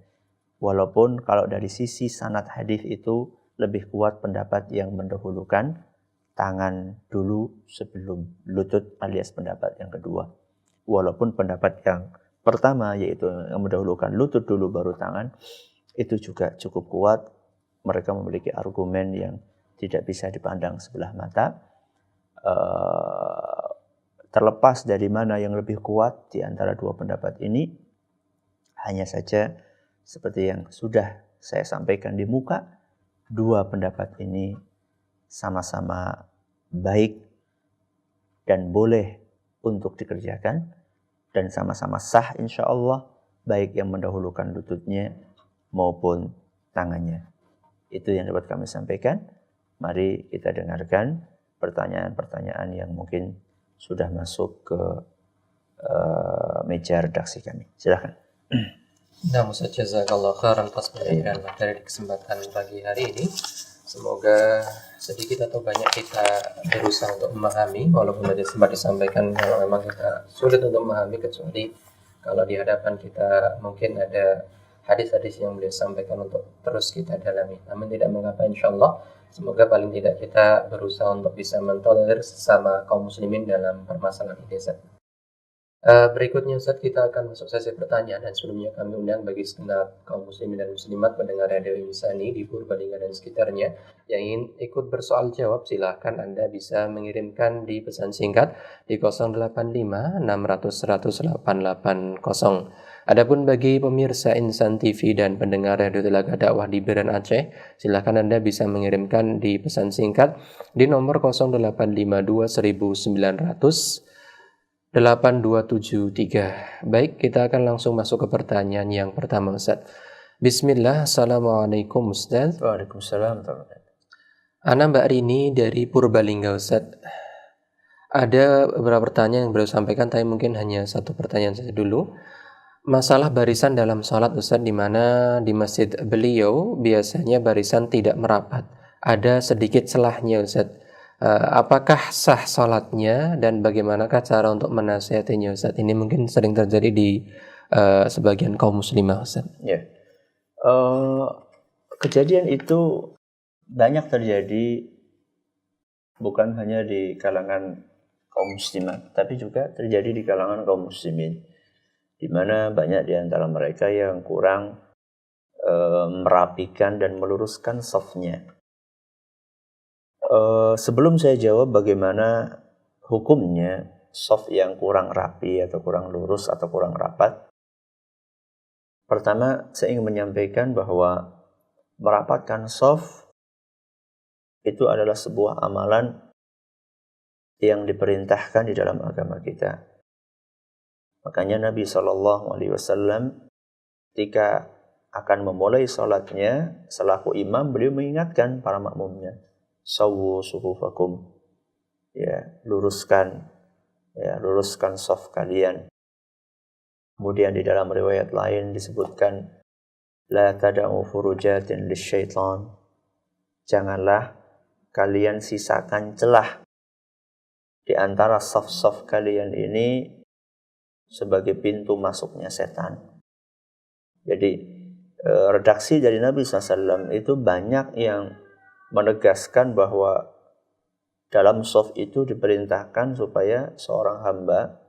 Walaupun kalau dari sisi sanad hadis itu lebih kuat pendapat yang mendahulukan tangan dulu sebelum lutut alias pendapat yang kedua. Walaupun pendapat yang pertama, yaitu yang mendahulukan lutut dulu baru tangan, itu juga cukup kuat. Mereka memiliki argumen yang tidak bisa dipandang sebelah mata. Terlepas dari mana yang lebih kuat di antara dua pendapat ini, hanya saja seperti yang sudah saya sampaikan di muka, dua pendapat ini sama-sama baik dan boleh untuk dikerjakan, dan sama-sama sah insya Allah, baik yang mendahulukan lututnya maupun tangannya. Itu yang dapat kami sampaikan. Mari kita dengarkan pertanyaan-pertanyaan yang mungkin sudah masuk ke meja redaksi kami. Silakan. Nah, Ustaz, jazakallah khairan atas penyampaian materi di kesempatan pagi hari ini. Semoga sedikit atau banyak kita berusaha untuk memahami, walaupun tadi sempat disampaikan kalau memang kita sulit untuk memahami, kecuali kalau di hadapan kita mungkin ada hadis-hadis yang beliau sampaikan untuk terus kita dalami. Namun tidak mengapa, insyaAllah semoga paling tidak kita berusaha untuk bisa mentolerir sesama kaum muslimin dalam permasalahan ini. Berikutnya Ustaz, kita akan masuk sesi pertanyaan, dan sebelumnya kami undang bagi segenap kaum muslimin dan muslimat pendengar Radio Insani di Purbalingga dan sekitarnya yang ingin ikut bersoal jawab, silahkan Anda bisa mengirimkan di pesan singkat di 085 600 100 880. Adapun bagi pemirsa Insan TV dan pendengar Radio Telaga Dakwah di Biren Aceh, silahkan Anda bisa mengirimkan di pesan singkat di nomor 0852 1900 8273. Baik, kita akan langsung masuk ke pertanyaan yang pertama, Ustaz. Bismillah, Assalamualaikum Ustaz. Waalaikumsalam. Ana Mbak Rini dari Purbalingga, Ustaz. Ada beberapa pertanyaan yang beliau sampaikan, tapi mungkin hanya satu pertanyaan saja dulu. Masalah barisan dalam sholat, Ustaz, di mana di masjid beliau biasanya barisan tidak merapat. Ada sedikit celahnya, Ustaz. Apakah sah sholatnya dan bagaimanakah cara untuk menasihatinya, Ustaz? Ini mungkin sering terjadi di sebagian kaum muslimah, Ustaz. Ya. Kejadian itu banyak terjadi bukan hanya di kalangan kaum muslimat, tapi juga terjadi di kalangan kaum muslimin, di mana banyak di antara mereka yang kurang merapikan dan meluruskan safnya. Sebelum saya jawab bagaimana hukumnya saf yang kurang rapi atau kurang lurus atau kurang rapat, pertama saya ingin menyampaikan bahwa merapatkan saf itu adalah sebuah amalan yang diperintahkan di dalam agama kita. Makanya Nabi SAW ketika akan memulai salatnya selaku imam, beliau mengingatkan para makmumnya, sawwu sufufakum, luruskan saf kalian. Kemudian di dalam riwayat lain disebutkan, la tada'u furujatin lisyaitan, janganlah kalian sisakan celah di antara saf-saf kalian ini sebagai pintu masuknya setan. Jadi redaksi dari Nabi SAW itu banyak yang menegaskan bahwa dalam saf itu diperintahkan supaya seorang hamba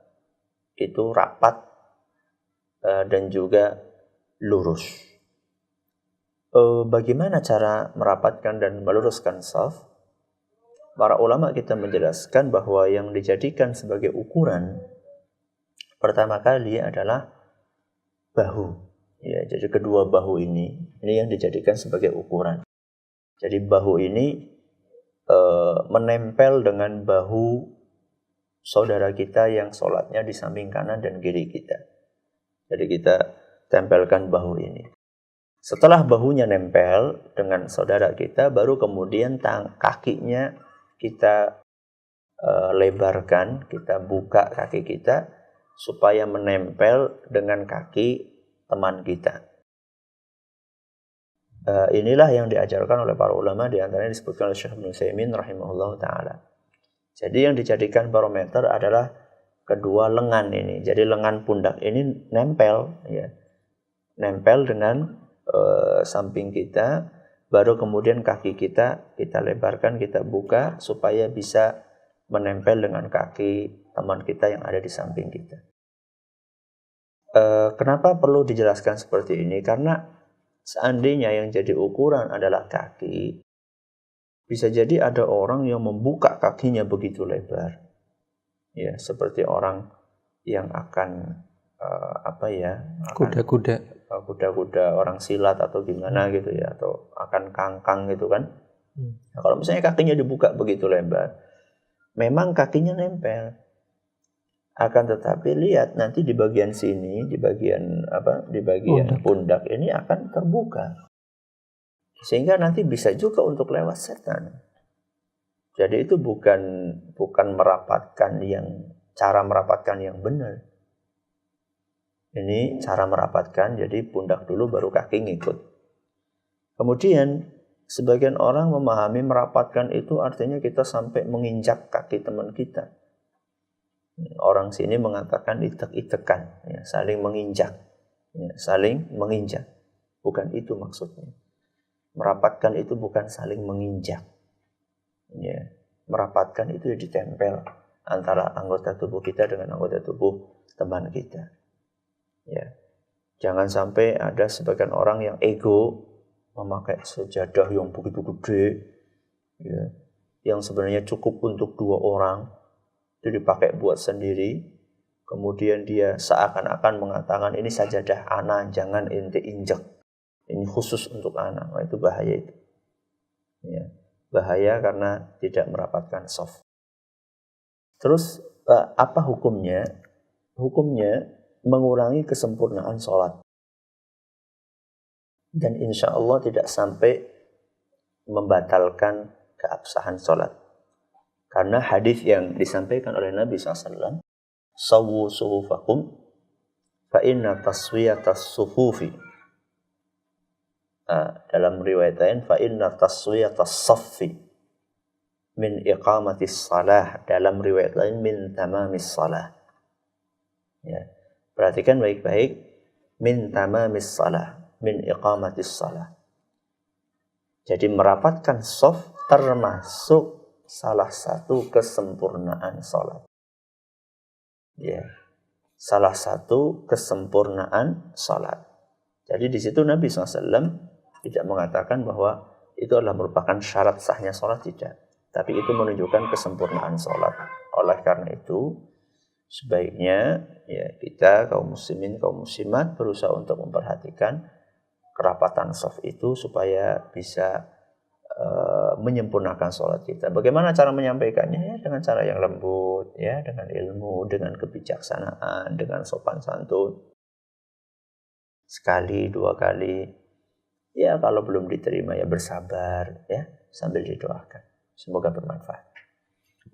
itu rapat dan juga lurus. Bagaimana cara merapatkan dan meluruskan saf? Para ulama kita menjelaskan bahwa yang dijadikan sebagai ukuran pertama kali adalah bahu. Ya, jadi kedua bahu ini yang dijadikan sebagai ukuran. Jadi bahu ini menempel dengan bahu saudara kita yang sholatnya di samping kanan dan kiri kita. Jadi kita tempelkan bahu ini. Setelah bahunya nempel dengan saudara kita, baru kemudian kakinya kita lebarkan, kita buka kaki kita supaya menempel dengan kaki teman kita. Inilah yang diajarkan oleh para ulama, di antaranya disebutkan oleh Syekh Ibnu Utsaimin rahimahullah ta'ala. Jadi yang dijadikan barometer adalah kedua lengan ini. Jadi lengan pundak ini nempel, nempel dengan samping kita, baru kemudian kaki kita lebarkan, kita buka supaya bisa menempel dengan kaki teman kita yang ada di samping kita. Kenapa perlu dijelaskan seperti ini? Karena seandainya yang jadi ukuran adalah kaki, bisa jadi ada orang yang membuka kakinya begitu lebar, ya, seperti orang yang akan kuda-kuda orang silat atau gimana gitu ya, atau akan kangkang gitu kan. Nah, kalau misalnya kakinya dibuka begitu lebar, memang kakinya nempel. Akan tetapi lihat nanti di bagian sini, di bagian pundak ini akan terbuka. Sehingga nanti bisa juga untuk lewat setan. Jadi itu bukan cara merapatkan yang benar. Ini cara merapatkan, jadi pundak dulu baru kaki ngikut. Kemudian sebagian orang memahami merapatkan itu artinya kita sampai menginjak kaki teman kita. Orang sini mengatakan itek-itekan, ya, saling menginjak. Bukan itu maksudnya. Merapatkan itu bukan saling menginjak. Ya, merapatkan itu ditempel antara anggota tubuh kita dengan anggota tubuh teman kita. Ya. Jangan sampai ada sebagian orang yang ego memakai sejadah yang begitu gede, ya, yang sebenarnya cukup untuk 2 orang, itu dipakai buat sendiri. Kemudian dia seakan-akan mengatakan ini sajadah ana, jangan ente injek, ini khusus untuk ana. Nah, itu bahaya itu. Ya, bahaya karena tidak merapatkan shaf. Terus apa hukumnya? Hukumnya mengurangi kesempurnaan sholat. Dan insya Allah tidak sampai membatalkan keabsahan sholat. Karena hadis yang disampaikan oleh Nabi SAW, sawwu suhufakum fa inna taswiyatas suhufi. Dalam riwayat lain, fa inna taswiyatas saffi min iqamatis salah. Dalam riwayat lain, min tamamis salah. Ya. Perhatikan baik-baik, min tamamis salah, min iqamatis salah. Jadi merapatkan shaf termasuk salah satu kesempurnaan sholat. Ya, salah satu kesempurnaan sholat. Jadi di situ Nabi SAW tidak mengatakan bahwa itu adalah merupakan syarat sahnya sholat, tidak. Tapi itu menunjukkan kesempurnaan sholat. Oleh karena itu, sebaiknya ya kita kaum muslimin, kaum muslimat berusaha untuk memperhatikan kerapatan shaf itu supaya bisa menyempurnakan sholat kita. Bagaimana cara menyampaikannya? Ya, dengan cara yang lembut, ya, dengan ilmu, dengan kebijaksanaan, dengan sopan santun. Sekali, dua kali. Ya, kalau belum diterima ya bersabar, ya, sambil didoakan. Semoga bermanfaat.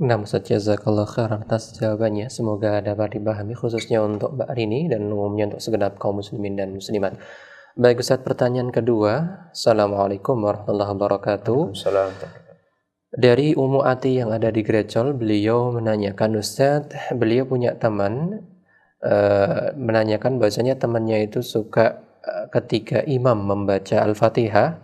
Nah, Ustaz, jazakallah khairan atas jawabannya. Semoga dapat dipahami khususnya untuk Mbak Rini dan umumnya untuk segenap kaum muslimin dan muslimat. Baik Ustaz, pertanyaan kedua. Assalamualaikum warahmatullahi wabarakatuh. Waalaikumsalam. Dari Umu Ati yang ada di Grecol, beliau menanyakan, Ustaz, beliau punya teman menanyakan bahwasanya temannya itu suka ketika imam membaca Al-Fatihah,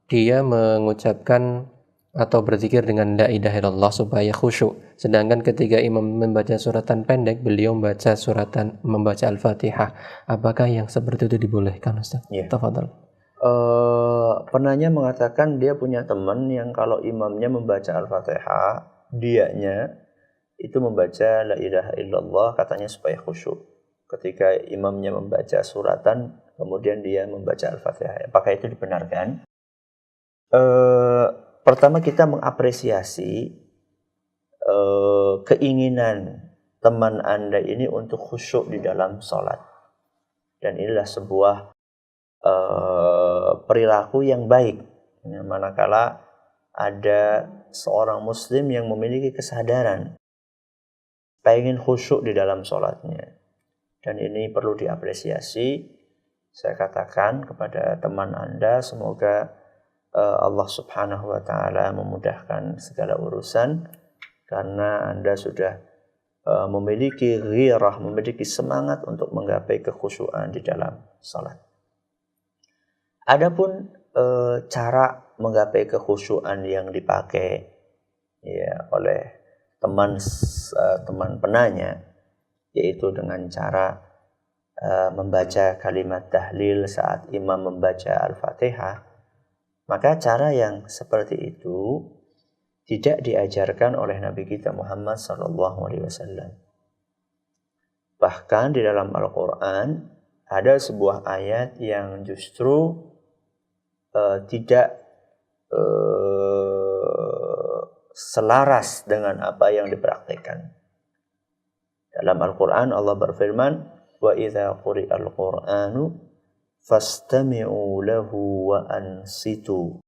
dia mengucapkan atau berzikir dengan la ilaha illallah supaya khusyuk. Sedangkan ketika imam membaca suratan pendek, beliau membaca Al-Fatihah. Apakah yang seperti itu dibolehkan, Ustaz? Ya. Tafadhal. Penanya mengatakan dia punya teman yang kalau imamnya membaca Al-Fatihah, dianya itu membaca la ilaha illallah, katanya supaya khusyuk. Ketika imamnya membaca suratan, kemudian dia membaca Al-Fatihah. Apakah itu dibenarkan? Pertama kita mengapresiasi keinginan teman Anda ini untuk khusyuk di dalam sholat. Dan inilah sebuah perilaku yang baik. Manakala ada seorang muslim yang memiliki kesadaran pengen khusyuk di dalam sholatnya. Dan ini perlu diapresiasi. Saya katakan kepada teman Anda, semoga Allah Subhanahu wa Ta'ala memudahkan segala urusan, karena Anda sudah memiliki ghirah, memiliki semangat untuk menggapai kekhusyuan di dalam salat. Adapun cara menggapai kekhusyuan yang dipakai ya oleh teman penanya, yaitu dengan cara membaca kalimat tahlil saat imam membaca Al-Fatihah, maka cara yang seperti itu tidak diajarkan oleh Nabi kita Muhammad SAW. Bahkan di dalam Al-Quran ada sebuah ayat yang justru tidak selaras dengan apa yang dipraktikkan. Dalam Al-Quran Allah berfirman, wa idza quri'al Qur'anu fastami'u lahu wa ansitu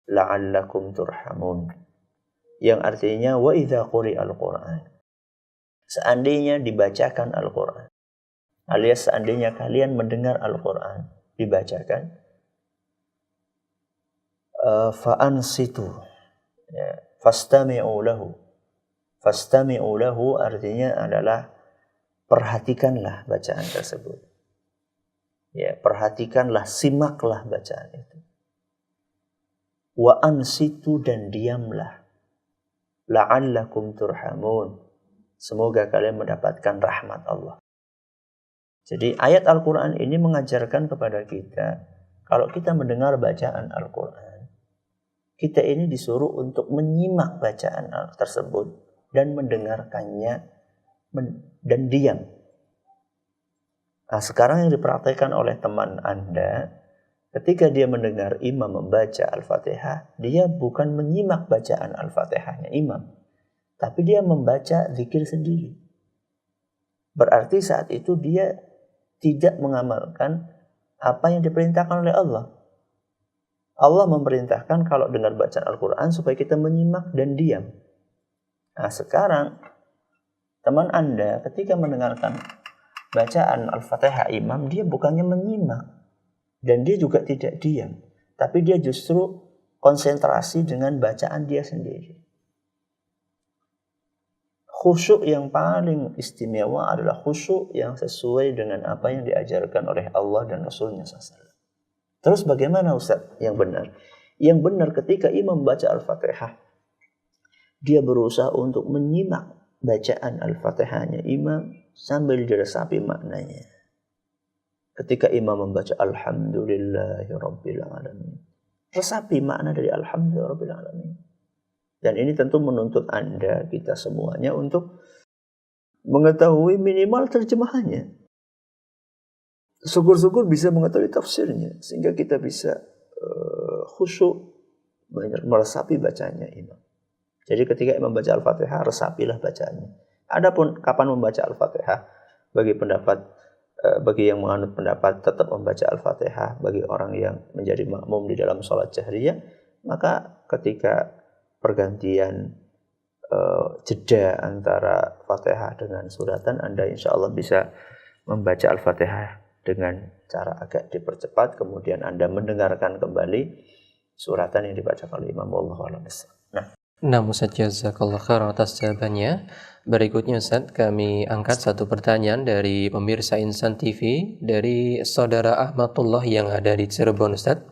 la'allakum turhamun. Yang artinya wa idza quri'al Qur'an, seandainya dibacakan Al-Quran, alias seandainya kalian mendengar Al-Quran dibacakan, fa ansitu, ya, fastami'u lahu. Fastami'u lahu artinya adalah perhatikanlah bacaan tersebut. Ya, perhatikanlah, simaklah bacaan itu. Wa ansitu, dan diamlah. La'allakum turhamun, semoga kalian mendapatkan rahmat Allah. Jadi ayat Al-Quran ini mengajarkan kepada kita, kalau kita mendengar bacaan Al-Quran, kita ini disuruh untuk menyimak bacaan tersebut dan mendengarkannya dan diam. Nah, sekarang yang dipraktikkan oleh teman Anda, ketika dia mendengar imam membaca Al-Fatihah, dia bukan menyimak bacaan Al-Fatihahnya imam, tapi dia membaca zikir sendiri. Berarti saat itu dia tidak mengamalkan apa yang diperintahkan oleh Allah. Allah memerintahkan kalau dengar bacaan Al-Quran supaya kita menyimak dan diam. Nah, sekarang teman Anda ketika mendengarkan bacaan Al-Fatihah imam, dia bukannya menyimak dan dia juga tidak diam, tapi dia justru konsentrasi dengan bacaan dia sendiri. Khusyuk yang paling istimewa adalah khusyuk yang sesuai dengan apa yang diajarkan oleh Allah dan Rasulnya SAW. Terus bagaimana Ustaz yang benar? Yang benar ketika imam membaca Al-Fatihah, dia berusaha untuk menyimak bacaan Al-Fatihahnya imam sambil diresapi maknanya. Ketika imam membaca Alhamdulillahirabbil alamin, resapi makna dari Alhamdulillahirabbil alamin. Dan ini tentu menuntut Anda, kita semuanya, untuk mengetahui minimal terjemahannya. Syukur-syukur bisa mengetahui tafsirnya, sehingga kita bisa khusyuk meresapi bacanya imam. Jadi ketika imam baca Al-Fatihah, resapilah bacaannya. Adapun kapan membaca Al-Fatihah, bagi yang menganut pendapat tetap membaca Al-Fatihah, bagi orang yang menjadi makmum di dalam sholat jahriyah, maka ketika pergantian jeda antara Fatihah dengan suratan, Anda insya Allah bisa membaca Al-Fatihah dengan cara agak dipercepat, kemudian Anda mendengarkan kembali suratan yang dibaca oleh Imam. Wallahu a'lam bishawab. Nah, Ustaz, jazakallah khairan atas jawabannya. Berikutnya Ustaz, kami angkat satu pertanyaan dari pemirsa Insan TV dari saudara Ahmadullah yang ada di Cirebon, Ustaz.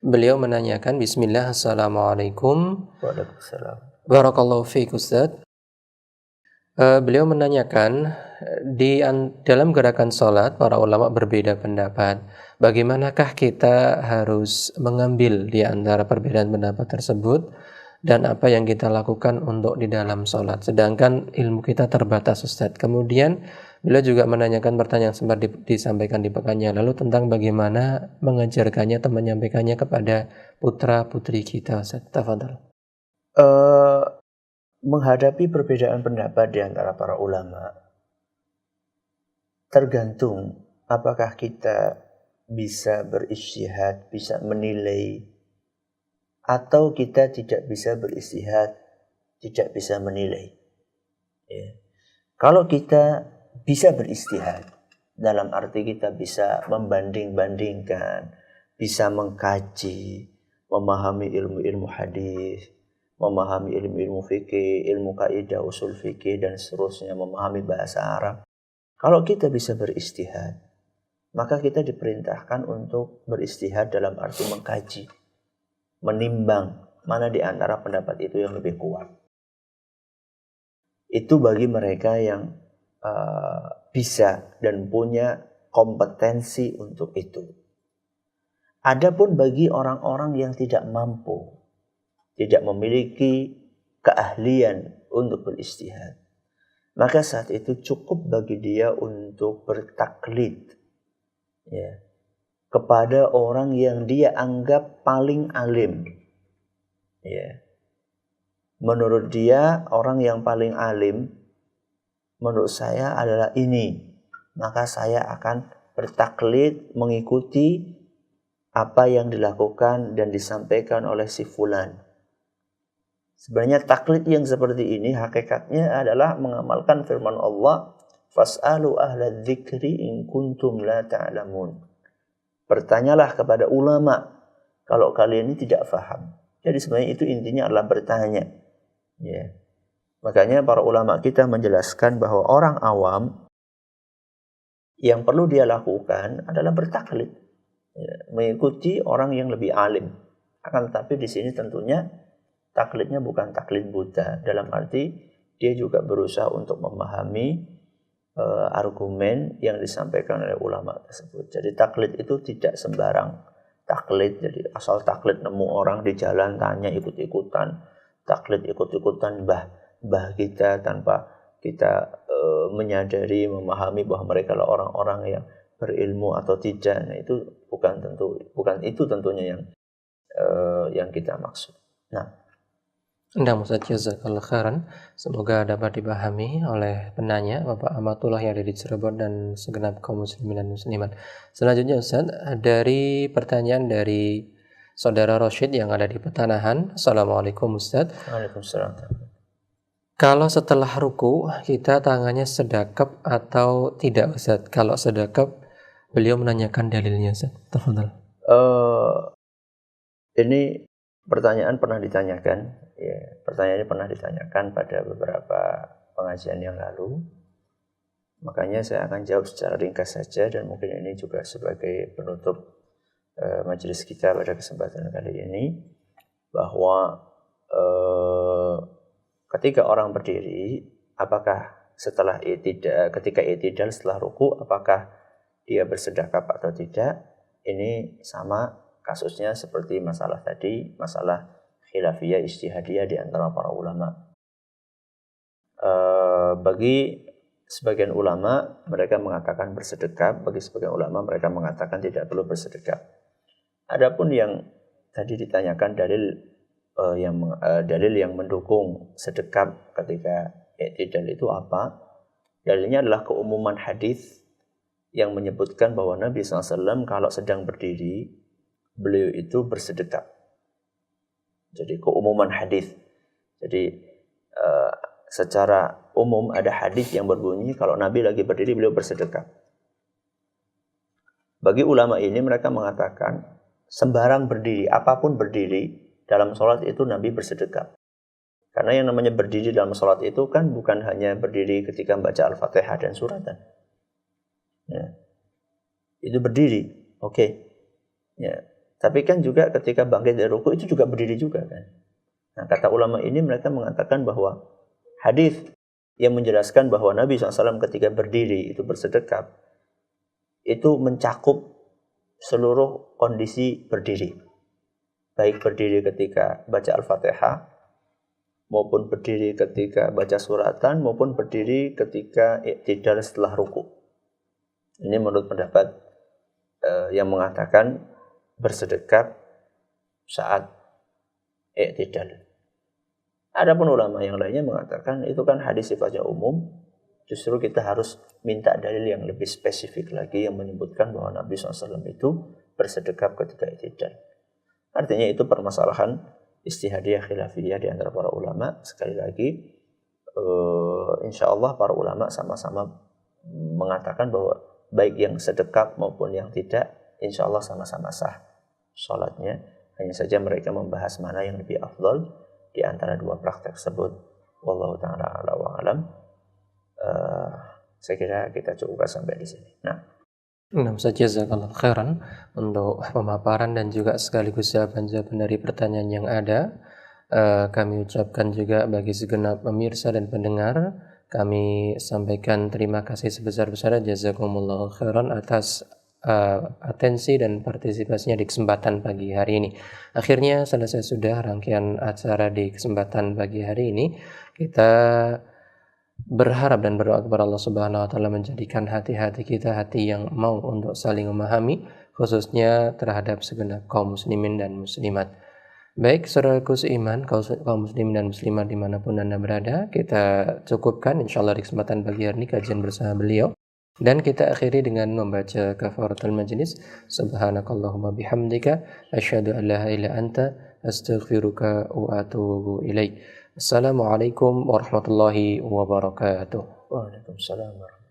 Beliau menanyakan, Bismillah, Assalamualaikum. Waalaikumsalam. Barakallahu fiik, Ustaz. Beliau menanyakan, dalam gerakan sholat, para ulama berbeda pendapat. Bagaimanakah kita harus mengambil di antara perbedaan pendapat tersebut, dan apa yang kita lakukan untuk di dalam sholat, sedangkan ilmu kita terbatas, Ustaz. Kemudian beliau juga menanyakan pertanyaan yang sempat disampaikan di pekannya lalu tentang bagaimana mengajarkannya atau menyampaikannya kepada putra-putri kita, Ustaz. Tafadhal. Menghadapi perbedaan pendapat di antara para ulama, tergantung apakah kita bisa berijtihad, bisa menilai, atau kita tidak bisa beristihad, tidak bisa menilai. Ya. Kalau kita bisa beristihad, dalam arti kita bisa membanding-bandingkan, bisa mengkaji, memahami ilmu-ilmu hadis, memahami ilmu-ilmu fikih, ilmu kaidah usul fikih dan seterusnya, memahami bahasa Arab. Kalau kita bisa beristihad, maka kita diperintahkan untuk beristihad dalam arti mengkaji, menimbang mana di antara pendapat itu yang lebih kuat. Itu bagi mereka yang bisa dan punya kompetensi untuk itu. Adapun bagi orang-orang yang tidak mampu, tidak memiliki keahlian untuk beristihad, maka saat itu cukup bagi dia untuk bertaklid, ya, kepada orang yang dia anggap paling alim. Ya. Menurut dia, orang yang paling alim, menurut saya adalah ini. Maka saya akan bertaklid, mengikuti apa yang dilakukan dan disampaikan oleh si fulan. Sebenarnya taklid yang seperti ini hakikatnya adalah mengamalkan firman Allah, fas'alu ahla dzikri in kuntum la ta'lamun. Bertanyalah kepada ulama kalau kalian ini tidak faham. Jadi sebenarnya itu intinya adalah bertanya. Ya. Makanya para ulama kita menjelaskan bahwa orang awam yang perlu dia lakukan adalah bertaklid, ya, mengikuti orang yang lebih alim. Akan tetapi di sini tentunya taklidnya bukan taklid buta, dalam arti dia juga berusaha untuk memahami argumen yang disampaikan oleh ulama tersebut. Jadi taklid itu tidak sembarang taklid, jadi asal taklid nemu orang di jalan tanya ikut-ikutan, taklid ikut-ikutan mbah kita tanpa kita menyadari, memahami bahwa mereka adalah orang-orang yang berilmu atau tidak. Nah, itu bukan itu tentunya yang kita maksud. Nah, Ustaz, jazakallahu khairan. Semoga dapat dipahami oleh penanya Bapak Ahmadullah yang ada di Cirebon dan segenap kaum muslimin dan muslimat. Selanjutnya Ustaz, dari pertanyaan dari Saudara Rosyid yang ada di Petanahan. Assalamualaikum Ustaz. Waalaikumsalam. Kalau setelah ruku kita tangannya sedekap atau tidak Ustaz? Kalau sedekap, beliau menanyakan dalilnya Ustaz. Tafadhal. Ini pertanyaan pernah ditanyakan. Ya, pertanyaan ini pernah ditanyakan pada beberapa pengajian yang lalu. Makanya saya akan jawab secara ringkas saja, dan mungkin ini juga sebagai penutup majelis kita pada kesempatan kali ini, bahwa ketika orang berdiri, apakah ketika i'tidal setelah ruku, apakah dia bersedekap atau tidak? Ini sama kasusnya seperti masalah tadi, masalah khilafiyah ijtihadiyah di antara para ulama. Bagi sebagian ulama mereka mengatakan bersedekap, bagi sebagian ulama mereka mengatakan tidak perlu bersedekap. Adapun yang tadi ditanyakan dalil yang mendukung sedekap ketika i'tidal itu apa? Dalilnya adalah keumuman hadis yang menyebutkan bahwa Nabi SAW kalau sedang berdiri, beliau itu bersedekap. Jadi keumuman hadis. Jadi secara umum ada hadis yang berbunyi kalau Nabi lagi berdiri, beliau bersedekap. Bagi ulama ini mereka mengatakan sembarang berdiri, apapun berdiri dalam sholat itu Nabi bersedekap. Karena yang namanya berdiri dalam sholat itu kan bukan hanya berdiri ketika membaca Al-Fatihah dan suratan. Ya. Itu berdiri, oke. Ya. Tapi kan juga ketika bangkit dari ruku itu juga berdiri juga kan. Nah, kata ulama ini mereka mengatakan bahwa hadis yang menjelaskan bahwa Nabi SAW ketika berdiri itu bersedekap, itu mencakup seluruh kondisi berdiri. Baik berdiri ketika baca Al-Fatihah, maupun berdiri ketika baca suratan, maupun berdiri ketika i'tidal setelah ruku. Ini menurut pendapat yang mengatakan bersedekap saat i'tidal. Adapun ulama yang lainnya mengatakan itu kan hadis sifatnya umum, justru kita harus minta dalil yang lebih spesifik lagi yang menyebutkan bahwa Nabi SAW itu bersedekap ketika i'tidal. Artinya itu permasalahan ijtihadiyah khilafiyah di antara para ulama. Sekali lagi, insya Allah para ulama sama-sama mengatakan bahwa baik yang sedekap maupun yang tidak, insya Allah sama-sama sah sholatnya. Hanya saja mereka membahas mana yang lebih afdal di antara dua praktek tersebut. Wallahu ta'ala a'la wa alam. Saya kira kita cukupkan sampai di sini. Jazakallahu khairan untuk pemaparan dan juga sekaligus jawaban-jawaban dari pertanyaan yang ada. Kami ucapkan juga bagi segenap pemirsa dan pendengar, kami sampaikan terima kasih sebesar-besarnya jazakumullahu khairan atas atensi dan partisipasinya di kesempatan pagi hari ini. Akhirnya selesai sudah rangkaian acara di kesempatan pagi hari ini. Kita berharap dan berdoa kepada Allah Subhanahu wa taala menjadikan hati-hati kita hati yang mau untuk saling memahami, khususnya terhadap segenap kaum muslimin dan muslimat. Baik, saudaraku seiman, kaum muslimin dan muslimat dimanapun Anda berada, kita cukupkan insyaallah di kesempatan pagi hari ini kajian bersama beliau. Dan kita akhiri dengan membaca kafaratul majlis. Subhanakallahumma bihamdika asyhadu an la ilaha illa anta astaghfiruka wa atubu ilaik. Assalamualaikum warahmatullahi wabarakatuh. Waalaikumsalam warahmatullahi wabarakatuh.